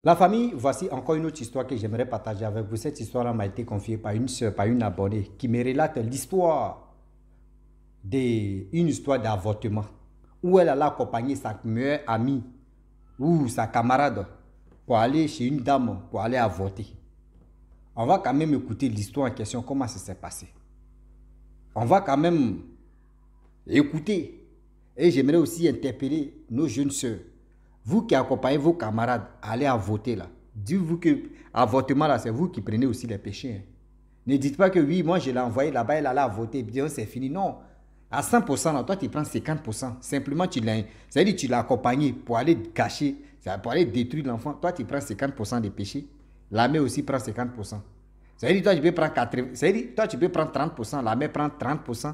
La famille, voici encore une autre histoire que j'aimerais partager avec vous. Cette histoire-là m'a été confiée par une soeur, par une abonnée, qui me relate l'histoire d'une histoire d'avortement, où elle allait accompagner sa meilleure amie ou sa camarade pour aller chez une dame pour aller avorter. On va quand même écouter l'histoire en question, comment ça s'est passé. On va quand même écouter. Et j'aimerais aussi interpeller nos jeunes sœurs. Vous qui accompagnez vos camarades à aller à voter là, dites-vous que l'avortement là, c'est vous qui prenez aussi les péchés. Hein. Ne dites pas que oui, moi je l'ai envoyé là-bas, elle allait à voter, bien c'est fini. Non. À 100%, là, toi tu prends 50%. Simplement, c'est-à-dire tu l'as accompagné pour aller cacher, pour aller détruire l'enfant. Toi tu prends 50% des péchés. La mère aussi prend 50%. C'est-à-dire toi tu peux prendre 80%. C'est-à-dire toi tu peux prendre 30%, la mère prend 30%.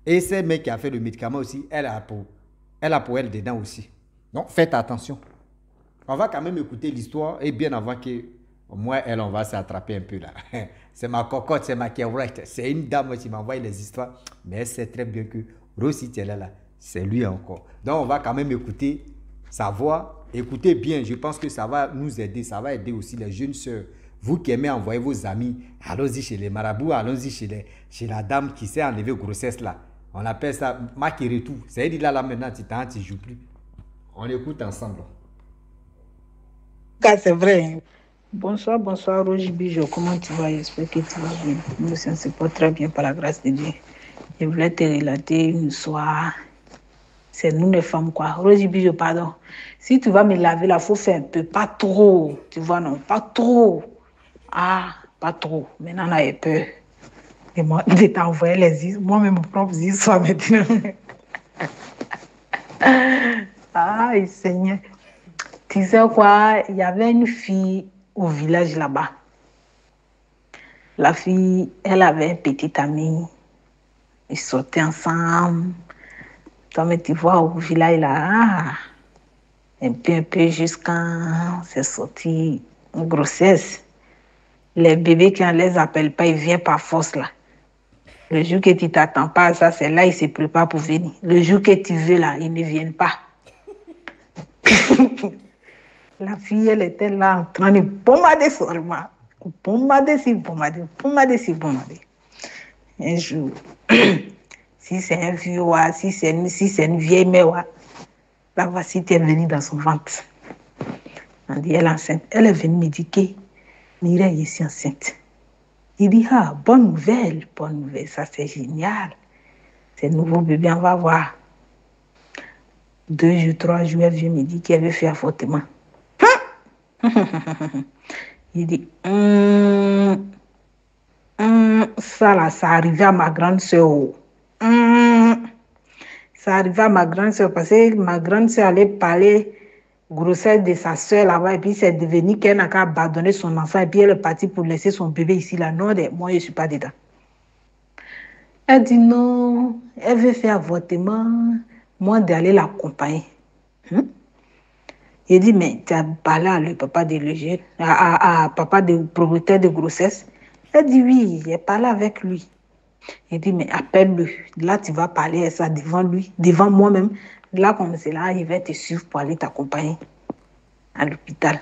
Et c'est mec qui a fait le médicament aussi, elle a pour elle dedans aussi. Donc faites attention. On va quand même écouter l'histoire et bien avant que moi, elle, on va s'attraper un peu là. C'est ma cocotte, c'est ma kevrette. C'est une dame qui m'envoie les histoires. Mais elle sait très bien que Rossi, elle est là. C'est lui encore. Donc on va quand même écouter sa voix. Écoutez bien, je pense que ça va nous aider. Ça va aider aussi les jeunes sœurs. Vous qui aimez envoyer vos amis, allons-y chez les marabouts, allons-y chez la dame qui s'est enlevée grossesse là. On appelle ça maqueretou. C'est-à-dire là maintenant, tu ne joues plus. On écoute ensemble. C'est vrai. Bonsoir, bonsoir, Roger Bijo. Comment tu vas? J'espère que tu vas bien. Nous, ça ne se porte très bien par la grâce de Dieu. Je voulais te relater une histoire. C'est nous les femmes, quoi. Roger Bijo, pardon. Si tu vas me laver, là, il faut faire un peu. Pas trop. Tu vois, non? Pas trop. Ah, pas trop. Maintenant, on a peur. Et moi, de t'envoyer moi-même, mes propres histoires maintenant. Ah, Seigneur. Tu sais quoi? Il y avait une fille au village là-bas. La fille, elle avait un petit ami. Ils sortaient ensemble. Toi, mais tu vois, au village là, un peu jusqu'à c'est sorti une grossesse. Les bébés, quand on les appelle pas, ils viennent par force là. Le jour que tu t'attends pas à ça, c'est là ils se préparent pour venir. Le jour que tu veux là, ils ne viennent pas. La fille, elle était là en train de pommader seulement. Pommader, si pommader, pommader, si pommader. Un jour, si c'est un vieux, si c'est une vieille mère, la voici est venue dans son ventre. On dit, elle est enceinte. Elle est venue me dire que Mireille est enceinte. Il dit, ah, bonne nouvelle, ça c'est génial. C'est nouveau bébé, on va voir. 2 jours, 3 jours, elle vient me dire qu'elle veut faire avortement. Il dit, ça là, ça arrivait à ma grande soeur. Ça arrivait à ma grande soeur parce que ma grande soeur allait parler grossesse de sa soeur là-bas et puis c'est devenu qu'elle n'a qu'à abandonner son enfant et puis elle est partie pour laisser son bébé ici là. Non, moi je ne suis pas dedans. Elle dit non, elle veut faire avortement, moi d'aller l'accompagner. Il dit, mais tu as parlé à le papa de le à papa de propriétaire de grossesse. Elle dit oui, j'ai parlé avec lui. Il dit, mais appelle-le. Là, tu vas parler à ça devant lui, devant moi-même. Là, comme c'est là, il va te suivre pour aller t'accompagner à l'hôpital.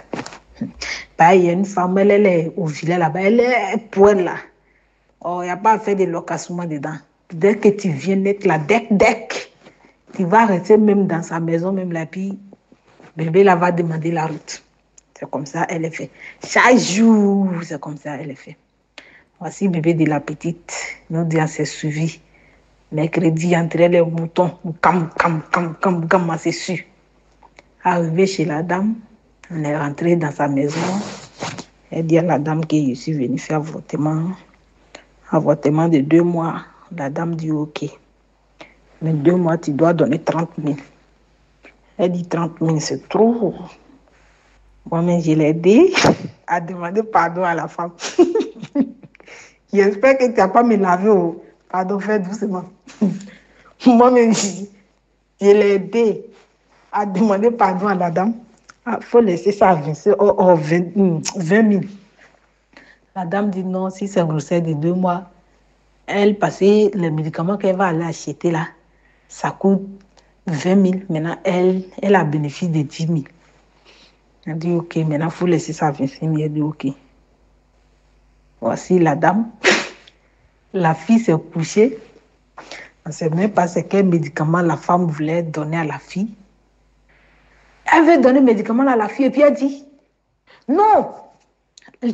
Bah, il y a une femme, elle est au village là-bas, elle est poêle là. Oh, il n'y a pas à faire de location dedans. Dès que tu viens être là, dès, tu vas rester même dans sa maison, même là, puis bébé là va demander la route. C'est comme ça, elle est fait. Chaque jour, c'est comme ça, elle est fait. Voici bébé de la petite. Nous disons, c'est suivi. Mercredi, entre les moutons, on s'est su. Arrivé chez la dame, on est rentré dans sa maison. Elle dit à la dame que je suis venue faire avortement. Avortement de 2 mois. La dame dit OK. Mais 2 mois, tu dois donner 30 000. Elle dit 30 000, c'est trop. Moi-même, je l'ai dit à demander pardon à la femme. J'espère que tu n'as pas me lavé. Pardon, fais doucement. Moi-même, je l'ai aidé à demander pardon à la dame. Il faut laisser ça avancer. 20 000. La dame dit non, si c'est grossesse de 2 mois, elle, parce que les médicaments qu'elle va aller acheter là, ça coûte 20 000. Maintenant, elle a bénéfice de 10 000. Elle dit ok, maintenant il faut laisser ça venir. Elle dit ok. Voici la dame. La fille s'est couchée. On ne sait même pas c'est quel médicament la femme voulait donner à la fille. Elle veut donner le médicament à la fille et puis elle dit non,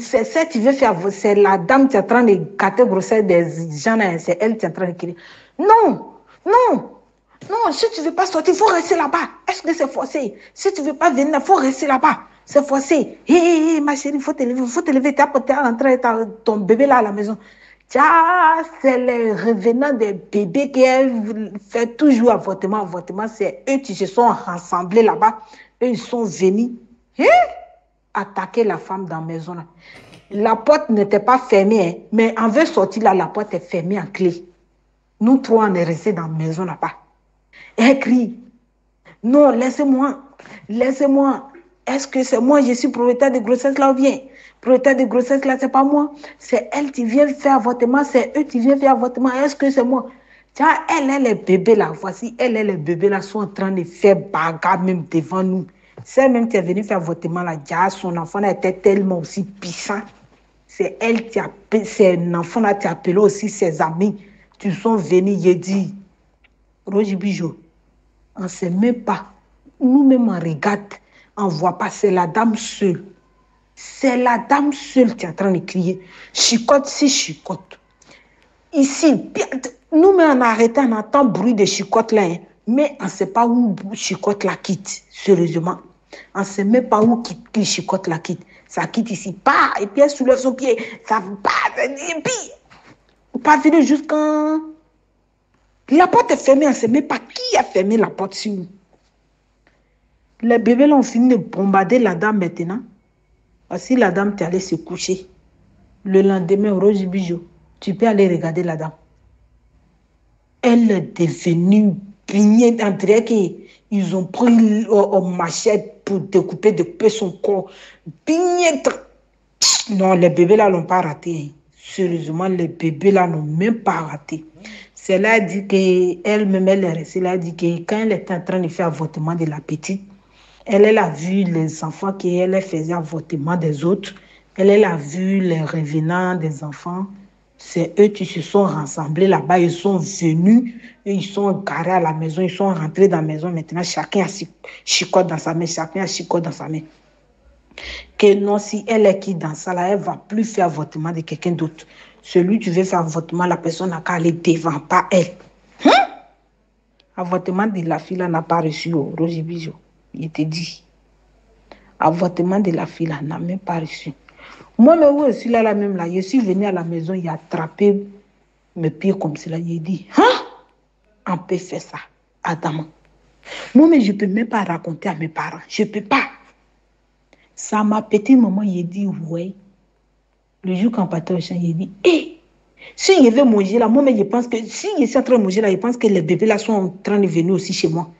c'est ça tu veux faire, c'est la dame qui est en train de gâter grossesse des gens, c'est elle qui est en train de crier. Non, non, non, si tu ne veux pas sortir, il faut rester là-bas. Est-ce que c'est forcé? Si tu ne veux pas venir, il faut rester là-bas. C'est forcé. Hé, ma chérie, il faut te lever, tu es rentré, ton bébé là à la maison. C'est les revenants des bébés qui fait toujours avortement. C'est eux qui se sont rassemblés là-bas. Eux, ils sont venus attaquer la femme dans la maison. Là. La porte n'était pas fermée, hein, mais on veut sortir là, la porte est fermée en clé. Nous trois, on est restés dans la maison là-bas. Elle crie, non, laissez-moi, laissez-moi. Est-ce que c'est moi, je suis propriétaire de grossesse là ou bien? Propriétaire de grossesse là, c'est pas moi. C'est elle qui vient faire avortement, c'est eux qui viennent faire avortement. Est-ce que c'est moi? Tiens, elle, les bébés là, voici, elle, les bébés là sont en train de faire bagarre même devant nous. C'est même qui est venue faire avortement là, déjà, son enfant là était tellement aussi puissant. C'est elle qui a appelé, c'est un enfant là qui a appelé aussi ses amis. Ils sont venus, il dit, Roger Bijou, on ne sait même pas. Nous-mêmes, on regarde, on ne voit pas, c'est la dame seule. C'est la dame seule qui est en train de crier. Chicote, si chicote. Ici, nous-mêmes, on a arrêté, on entend bruit de chicote là, hein, mais on ne sait pas où chicote la quitte, sérieusement. On ne sait même pas où chicote la quitte. Ça quitte ici, pas, et puis elle soulève son pied, ça bat, et puis, pas venir jusqu'en... La porte est fermée, on ne sait même pas qui a fermé la porte sur nous. Les bébés là ont fini de bombarder la dame maintenant. Voici la dame qui allait se coucher. Le lendemain, Roger Bijou, tu peux aller regarder la dame. Elle est devenue pignée. On dirait qu'ils ont pris une machette pour découper son corps. Pignée. Non, les bébés là n'ont pas raté. Sérieusement, les bébés là n'ont même pas raté. C'est là dit qu'elle-même, elle est restée là, dit que quand elle était en train de faire avortement de la petite, elle a vu les enfants qui elle faisait avortement des autres. Elle a vu les revenants des enfants. C'est eux qui se sont rassemblés là-bas. Ils sont venus, ils sont garés à la maison, ils sont rentrés dans la maison. Maintenant, chacun a chicote dans sa main, chacun a chicote dans sa main. Que non, si elle est qui dans ça, là, elle ne va plus faire avortement de quelqu'un d'autre. Celui qui veut faire avortement, la personne n'a qu'à aller devant, pas elle. Avortement de la fille là n'a pas reçu, Roger Bijou. Il te dit. Avortement de la fille là n'a même pas reçu. Moi, mais où je suis là, même là, je suis venu à la maison, il a attrapé mes pieds comme cela. Il dit, on peut faire ça, Adam. Moi, mais je ne peux même pas raconter à mes parents. Je ne peux pas. Ça, ma petite maman, il dit, ouais. Le jour quand partait au champ, il dit, si je vais manger là, moi, mais je pense que, si je suis en train de manger là, je pense que les bébés là sont en train de venir aussi chez moi.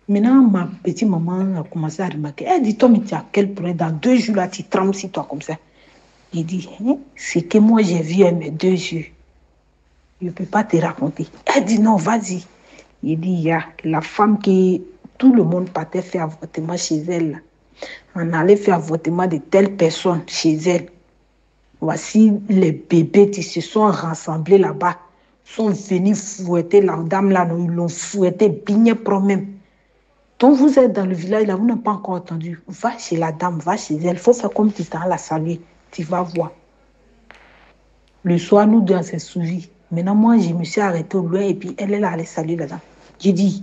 Maintenant, ma petite maman a commencé à remarquer. Elle dit, toi, mais tu as quel problème? Dans 2 jours là, tu trembles si toi comme ça. Il dit, c'est que moi, j'ai vu avec mes 2 yeux. Je ne peux pas te raconter. Elle dit, non, vas-y. Il dit, il y a la femme qui, tout le monde partait faire avortement chez elle. Là. On allait faire avortement de telle personne chez elle. Voici les bébés qui se sont rassemblés là-bas, sont venus fouetter la dame là, ils l'ont fouetté bien même. Donc vous êtes dans le village là, vous n'avez pas encore entendu. Va chez la dame, va chez elle, il faut faire comme tu t'en la saluer, tu vas voir. Le soir, nous deux, on s'est suivis. Maintenant, moi, je me suis arrêtée au loin et puis elle est là, allée saluer la dame. J'ai dit,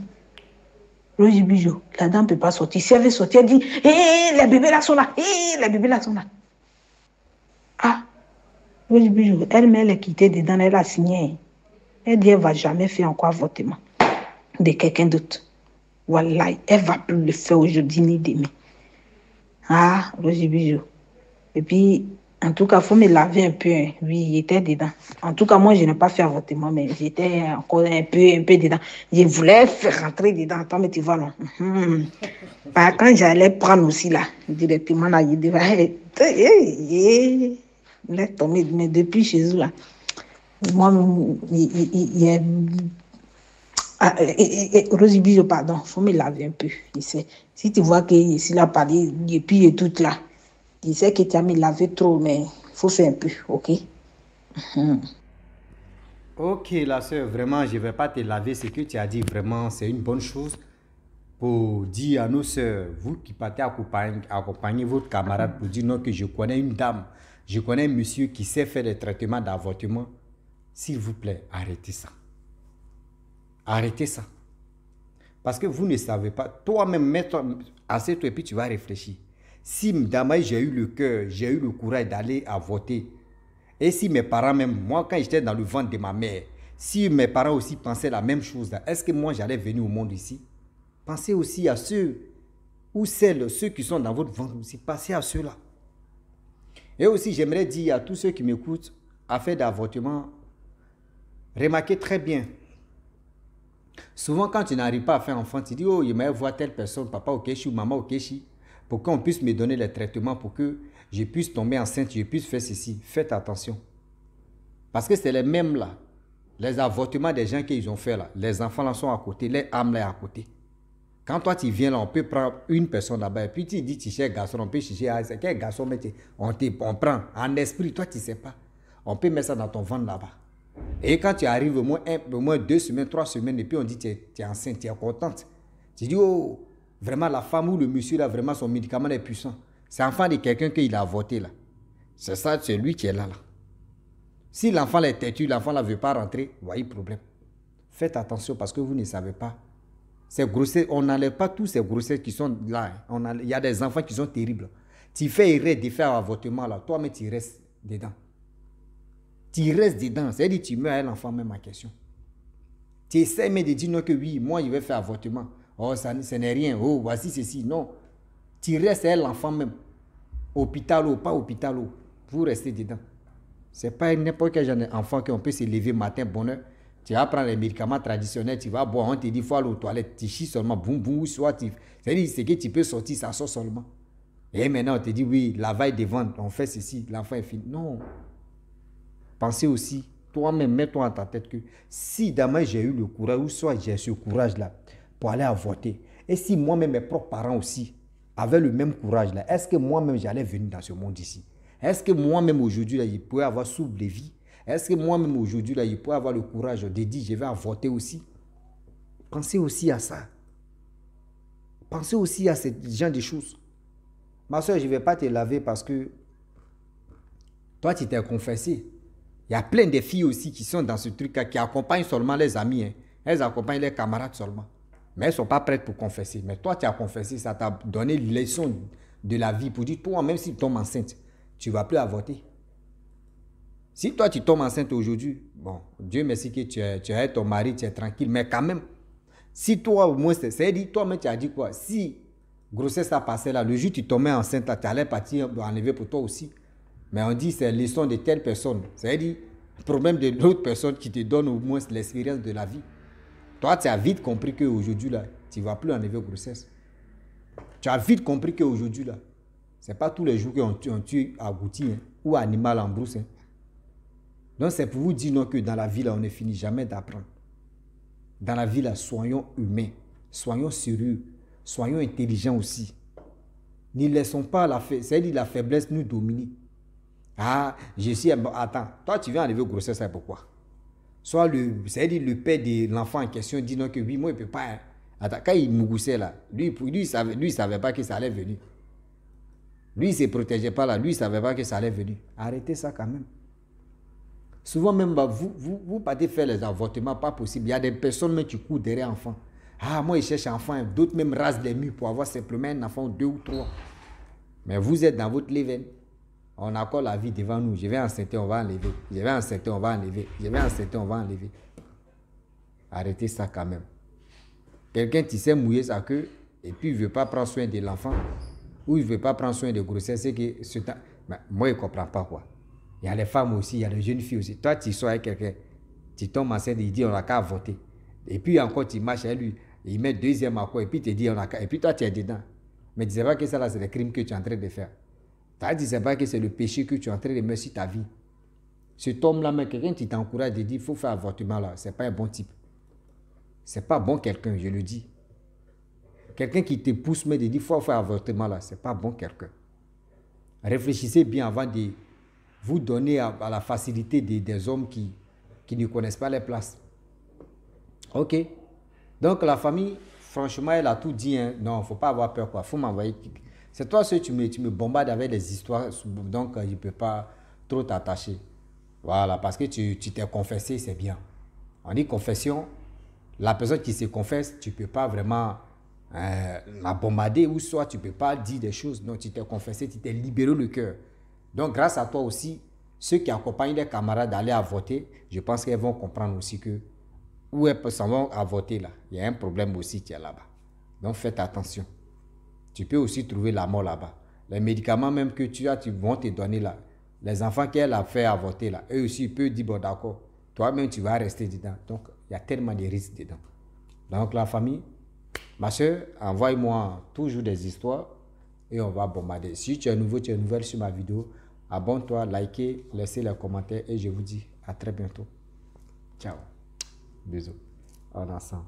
Roger Bijou, la dame ne peut pas sortir. Si elle veut sortir, elle dit, les bébés là sont là, les bébés là sont là. Ah, Roger Bijou, elle est quittée dedans, elle a signé. Elle dit, elle ne va jamais faire encore avortement de quelqu'un d'autre. Wallah, elle ne va plus le faire aujourd'hui ni demain. Ah, Roger Bijou. Et puis, en tout cas, il faut me laver un peu. Hein. Oui, il était dedans. En tout cas, moi, je n'ai pas fait avortement, mais j'étais encore un peu dedans. Je voulais faire rentrer dedans. Attends, mais tu vois, non. Quand j'allais prendre aussi, là, directement, là, il devait... Laisse tomber. Mais depuis chez eux, là, moi, Ah, Rosie Bijo, pardon, il faut me laver un peu. Je sais. Si tu vois que ici, là, parlé, et puis et tout là, je sais que tu as me lavé trop, mais il faut faire un peu, ok? Ok, la sœur, vraiment, je ne vais pas te laver. Ce que tu as dit, vraiment, c'est une bonne chose pour dire à nos sœurs, vous qui partez accompagner votre camarade pour dire non que je connais une dame, je connais un monsieur qui sait faire des traitements d'avortement. S'il vous plaît, arrêtez ça. Arrêtez ça. Parce que vous ne savez pas. Toi-même, mets-toi, assieds-toi et puis tu vas réfléchir. Si demain j'ai eu le cœur, j'ai eu le courage d'aller avorter, et si mes parents même, moi quand j'étais dans le ventre de ma mère, si mes parents aussi pensaient la même chose, est-ce que moi j'allais venir au monde ici? Pensez aussi à ceux ou celles, ceux qui sont dans votre ventre aussi. Pensez à ceux-là. Et aussi, j'aimerais dire à tous ceux qui m'écoutent, affaire d'avortement, remarquez très bien. Souvent, quand tu n'arrives pas à faire enfant, tu dis, oh, il m'a voir telle personne, papa au Keshi ou maman au Keshi, pour qu'on puisse me donner les traitements, pour que je puisse tomber enceinte, je puisse faire ceci. Faites attention. Parce que c'est les mêmes là. Les avortements des gens qu'ils ont fait là. Les enfants là sont à côté, les âmes là à côté. Quand toi tu viens là, on peut prendre une personne là-bas, et puis tu dis, tu cherches garçon, on peut chercher, ah, c'est quel garçon, mais on prend en esprit, toi tu ne sais pas. On peut mettre ça dans ton ventre là-bas. Et quand tu arrives au moins 2 semaines, 3 semaines, et puis on dit tu es enceinte, tu es contente. Tu dis, oh, vraiment la femme ou le monsieur là, vraiment son médicament est puissant. C'est l'enfant de quelqu'un qu'il a avorté là. C'est ça, c'est lui qui est là. Si l'enfant est têtu, l'enfant ne veut pas rentrer, voyez problème. Faites attention parce que vous ne savez pas. Ces grossesses, on n'enlève pas tous ces grossesses qui sont là. Il y a des enfants qui sont terribles. Tu fais erreur de faire un avortement là, toi-même tu restes dedans. Tu restes dedans, c'est-à-dire tu meurs à l'enfant même en question. Tu essaies même de dire non que oui, moi je vais faire avortement. Oh, ça n'est rien, oh, voici ceci. Non, tu restes à l'enfant même. Hôpital ou pas hôpital ou, vous restez dedans. C'est pas n'importe quel genre d'enfant qu'on peut se lever matin, bonheur. Tu vas prendre les médicaments traditionnels, tu vas boire, on te dit, il faut aller aux toilettes, tu chies seulement, boum, boum, soit tu... C'est-à-dire, c'est que tu peux sortir, ça sort seulement. Et maintenant, on te dit, oui, la veille de vente, on fait ceci, l'enfant est fini. Non. Pensez aussi, toi-même, mets-toi en ta tête que si demain j'ai eu le courage, ou soit j'ai ce courage-là pour aller avorter, et si moi-même, mes propres parents aussi avaient le même courage-là, est-ce que moi-même, j'allais venir dans ce monde ici? Est-ce que moi-même, aujourd'hui, là, je pourrais avoir souffle de vie? Est-ce que moi-même, aujourd'hui, là, je pourrais avoir le courage de dire, je vais avorter aussi? Pensez aussi à ça. Pensez aussi à ce genre de choses. Ma soeur, je ne vais pas te laver parce que toi, tu t'es confessé. Il y a plein de filles aussi qui sont dans ce truc-là, qui accompagnent seulement les amis. Hein. Elles accompagnent les camarades seulement. Mais elles ne sont pas prêtes pour confesser. Mais toi, tu as confessé, ça t'a donné une leçon de la vie pour dire, toi, même si tu tombes enceinte, tu ne vas plus avorter. Si toi, tu tombes enceinte aujourd'hui, bon, Dieu merci que tu es ton mari, tu es tranquille. Mais quand même, si toi, au moins, c'est-à-dire, toi-même, tu as dit quoi? Si grossesse a passé là, le jour où tu tombais enceinte, là, tu allais partir enlever pour toi aussi. Mais on dit c'est leçon de telle personne. C'est-à-dire, problème de l'autre personne qui te donne au moins l'expérience de la vie. Toi, tu as vite compris qu'aujourd'hui, là, tu ne vas plus enlever grossesse. Tu as vite compris qu'aujourd'hui, là, ce n'est pas tous les jours qu'on tue agouti hein, ou animal en brousse. Hein. Donc, c'est pour vous dire non, que dans la vie, là, on ne finit jamais d'apprendre. Dans la vie, là, soyons humains, soyons sérieux, soyons intelligents aussi. Ne laissons pas c'est-à-dire la faiblesse nous dominer. Ah, je suis... Attends, toi, tu viens enlever grossesse, c'est pourquoi? Soit c'est-à-dire le père de l'enfant en question dit non que oui, moi, il ne peut pas. Hein. Attends, quand il mougoussait là, lui, il savait pas que ça allait venir. Lui, il ne se protégeait pas là, lui, il ne savait pas que ça allait venir. Arrêtez ça quand même. Souvent même, bah, vous partez faire les avortements, pas possible. Il y a des personnes même qui courent derrière l'enfant. Ah, moi, ils cherchent un enfant. D'autres même rasent les murs pour avoir simplement un enfant, 2 ou 3. Mais vous êtes dans votre leven. On a encore la vie devant nous. Je vais enceinte, on va enlever. Je vais enceinte, on va enlever. Je vais enceinte, on va enlever. Arrêtez ça quand même. Quelqu'un qui sait mouiller sa queue et puis il ne veut pas prendre soin de l'enfant ou il ne veut pas prendre soin de grossesse, c'est que ce temps... moi, je ne comprends pas quoi. Il y a les femmes aussi, il y a les jeunes filles aussi. Toi, tu sois avec quelqu'un, tu tombes enceinte, il dit on n'a qu'à avorter. Et puis encore, tu marches avec lui, il met deuxième accord et puis il te dit on a qu'à... Et puis toi, tu es dedans. Mais tu ne sais pas que ça, là, c'est le crime que tu es en train de faire. Tu ne sais pas que c'est le péché que tu es en train de mettre sur ta vie. Cet homme-là, mais quelqu'un qui t'encourage de dire il faut faire avortement là, ce n'est pas un bon type. C'est pas bon quelqu'un, je le dis. Quelqu'un qui te pousse, mais de dire, il faut faire avortement là, c'est pas bon quelqu'un. Réfléchissez bien avant de vous donner à la facilité des hommes qui ne connaissent pas les places. Ok. Donc la famille, franchement, elle a tout dit. Hein. Non, il ne faut pas avoir peur. Il faut m'envoyer. C'est toi seul, tu me bombardes avec des histoires. Donc je ne peux pas trop t'attacher. Voilà, parce que tu t'es confessé, c'est bien. On dit confession. La personne qui se confesse, tu ne peux pas vraiment la bombarder ou soit tu ne peux pas dire des choses. Non, tu t'es confessé, tu t'es libéré le cœur. Donc grâce à toi aussi, ceux qui accompagnent les camarades d'aller à voter, je pense qu'elles vont comprendre aussi que où elles s'en vont à voter là, il y a un problème aussi qui est là-bas. Donc faites attention. Tu peux aussi trouver la mort là-bas. Les médicaments même que tu as, tu vont te donner là. Les enfants qu'elle a fait à voter là, eux aussi, ils peuvent dire, bon d'accord, toi-même tu vas rester dedans. Donc il y a tellement de risques dedans. Donc la famille, ma soeur, envoie-moi toujours des histoires et on va bombarder. Si tu es nouveau, tu es nouvelle sur ma vidéo, abonne-toi, likez, laissez les commentaires et je vous dis à très bientôt. Ciao. Bisous. En ensemble.